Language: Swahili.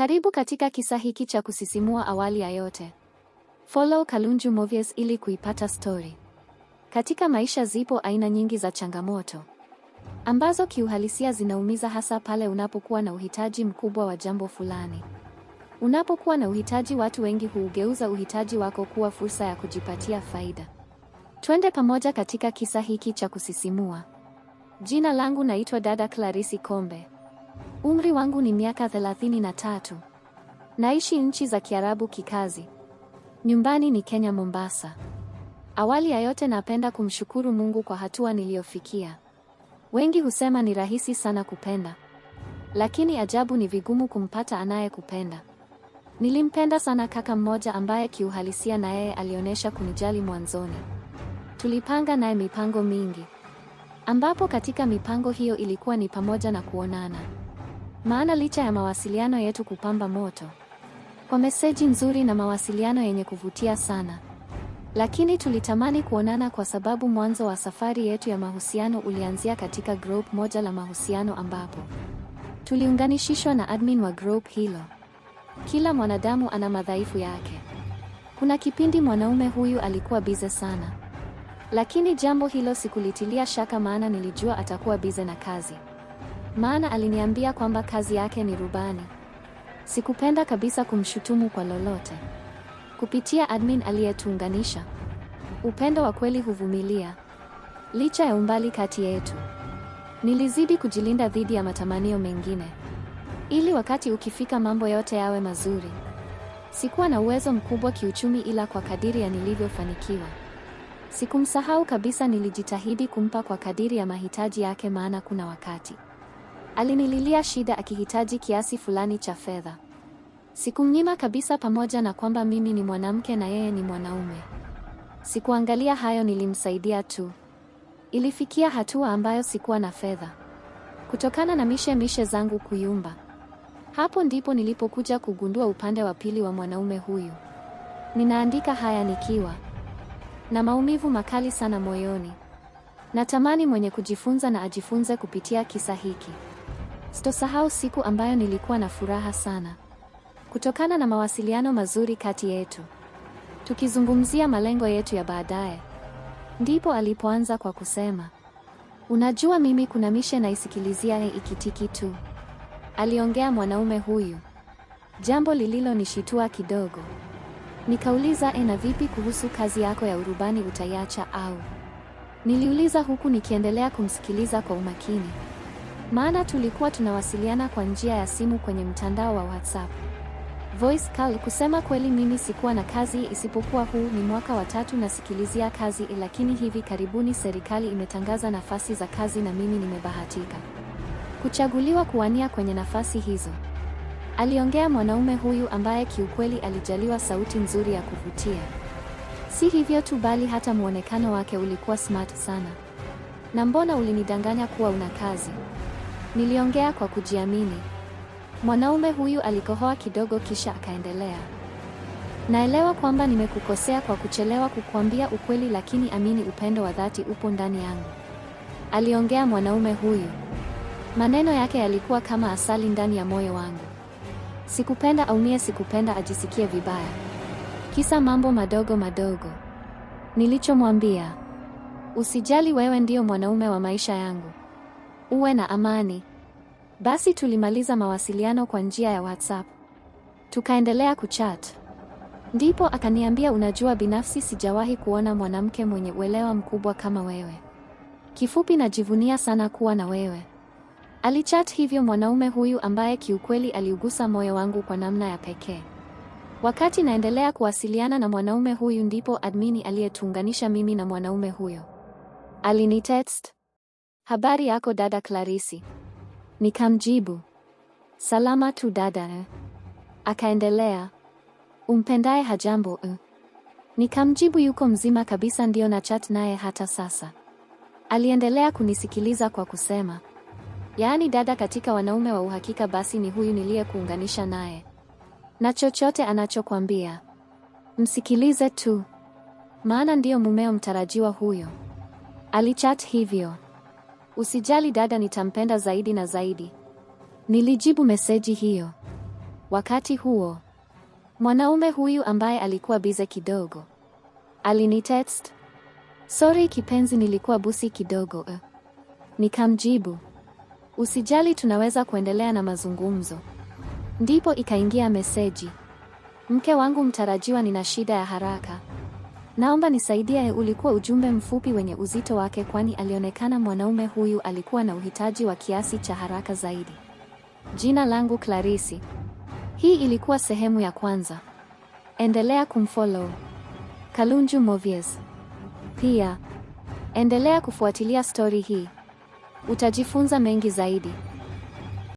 Karibu katika kisa hiki cha kusisimua. Awali ya yote, follow Kalunju Movies ili kuipata story. Katika maisha zipo aina nyingi za changamoto ambazo kiuhalisia zinaumiza, hasa pale unapokuwa na uhitaji mkubwa wa jambo fulani. Unapokuwa na uhitaji, watu wengi huugeuza uhitaji wako kuwa fursa ya kujipatia faida. Twende pamoja katika kisa hiki cha kusisimua. Jina langu naitwa Dada Clarisi Kombe. Umri wangu ni miaka 33. Naishi nchi za Kiarabu kikazi. Nyumbani ni Kenya, Mombasa. Awali ya yote, napenda kumshukuru Mungu kwa hatua niliyofikia. Wengi husema ni rahisi sana kupenda, lakini ajabu ni vigumu kumpata anayekupenda. Nilimpenda sana kaka mmoja ambaye kiuhalisia na yeye alionyesha kunijali mwanzoni. Tulipanga naye mipango mingi, ambapo katika mipango hiyo ilikuwa ni pamoja na kuonana. Maana licha ya mawasiliano yetu kupamba moto kwa meseji nzuri na mawasiliano yenye kuvutia sana, lakini tulitamani kuonana kwa sababu mwanzo wa safari yetu ya mahusiano ulianzia katika group moja la mahusiano, ambapo tuliunganishishwa na admin wa group hilo. Kila mwanadamu ana madhaifu yake. Kuna kipindi mwanaume huyu alikuwa bize sana, lakini jambo hilo sikulitilia shaka, maana nilijua atakuwa bize na kazi. Maana aliniambia kwamba kazi yake ni rubani. Sikupenda kabisa kumshutumu kwa lolote. Kupitia admin aliyetuunganisha, upendo wa kweli huvumilia licha ya umbali kati yetu. Nilizidi kujilinda dhidi ya matamanio mengine, ili wakati ukifika mambo yote yawe mazuri. Sikuwa na uwezo mkubwa kiuchumi, ila kwa kadiri ya nilivyofanikiwa. Sikumsahau kabisa, nilijitahidi kumpa kwa kadiri ya mahitaji yake, maana kuna wakati alinililia shida akihitaji kiasi fulani cha fedha. Sikumnyima kabisa, pamoja na kwamba mimi ni mwanamke na yeye ni mwanaume. Sikuangalia hayo, nilimsaidia tu. Ilifikia hatua ambayo sikuwa na fedha kutokana na mishe zangu kuyumba. Hapo ndipo nilipokuja kugundua upande wa pili wa mwanaume huyu. Ninaandika haya nikiwa na maumivu makali sana moyoni. Natamani mwenye kujifunza na ajifunze kupitia kisa hiki. Sitosahau siku ambayo nilikuwa na furaha sana kutokana na mawasiliano mazuri kati yetu, tukizungumzia malengo yetu ya baadaye. Ndipo alipoanza kwa kusema, unajua mimi kuna mishe naisikilizia ikitiki tu. Aliongea mwanaume huyu, jambo lililonishitua kidogo. Nikauliza, na vipi kuhusu kazi yako ya urubani, utaiacha au? Niliuliza huku nikiendelea kumsikiliza kwa umakini, maana tulikuwa tunawasiliana kwa njia ya simu kwenye mtandao wa WhatsApp voice call. Kusema kweli, mimi sikuwa na kazi, isipokuwa huu ni mwaka wa 3 nasikilizia kazi, lakini hivi karibuni serikali imetangaza nafasi za kazi na mimi nimebahatika kuchaguliwa kuwania kwenye nafasi hizo. Aliongea mwanaume huyu ambaye kiukweli alijaliwa sauti nzuri ya kuvutia. Si hivyo tu, bali hata muonekano wake ulikuwa smart sana. Na mbona ulinidanganya kuwa una kazi? Niliongea kwa kujiamini. Mwanaume huyu alikohoa kidogo, kisha akaendelea, naelewa kwamba nimekukosea kwa kuchelewa kukuambia ukweli, lakini amini, upendo wa dhati upo ndani yangu. Aliongea mwanaume huyu. Maneno yake yalikuwa kama asali ndani ya moyo wangu. Sikupenda aumie, sikupenda ajisikie vibaya. Kisa mambo madogo madogo. Nilichomwambia, usijali, wewe ndio mwanaume wa maisha yangu, uwe na amani. Basi tulimaliza mawasiliano kwa njia ya WhatsApp, tukaendelea kuchat. Ndipo akaniambia, unajua, binafsi sijawahi kuona mwanamke mwenye uelewa mkubwa kama wewe. Kifupi, najivunia sana kuwa na wewe. Alichat hivyo mwanaume huyu ambaye kiukweli aliugusa moyo wangu kwa namna ya pekee. Wakati naendelea kuwasiliana na mwanaume huyu, ndipo admini aliyetuunganisha mimi na mwanaume huyo alinitext, habari yako dada Clarisi? Nikamjibu, salama tu dada. Akaendelea, umpendaye hajambo? Nikamjibu, yuko mzima kabisa, ndio na chat naye hata sasa. Aliendelea kunisikiliza kwa kusema, yaani dada, katika wanaume wa uhakika basi ni huyu niliyekuunganisha naye, na chochote anachokwambia msikilize tu, maana ndiyo mumeo mtarajiwa huyo. Alichat hivyo, usijali dada, nitampenda zaidi na zaidi. Nilijibu meseji hiyo. Wakati huo, mwanaume huyu ambaye alikuwa bize kidogo alinitext, sorry kipenzi, nilikuwa busi kidogo. Nikamjibu, usijali, tunaweza kuendelea na mazungumzo. Ndipo ikaingia meseji, mke wangu mtarajiwa, nina shida ya haraka, naomba nisaidie. Ulikuwa ujumbe mfupi wenye uzito wake, kwani alionekana mwanaume huyu alikuwa na uhitaji wa kiasi cha haraka zaidi. Jina langu Clarisi. Hii ilikuwa sehemu ya kwanza. Endelea kumfollow Kalunju Movies. Pia endelea kufuatilia stori hii, utajifunza mengi zaidi.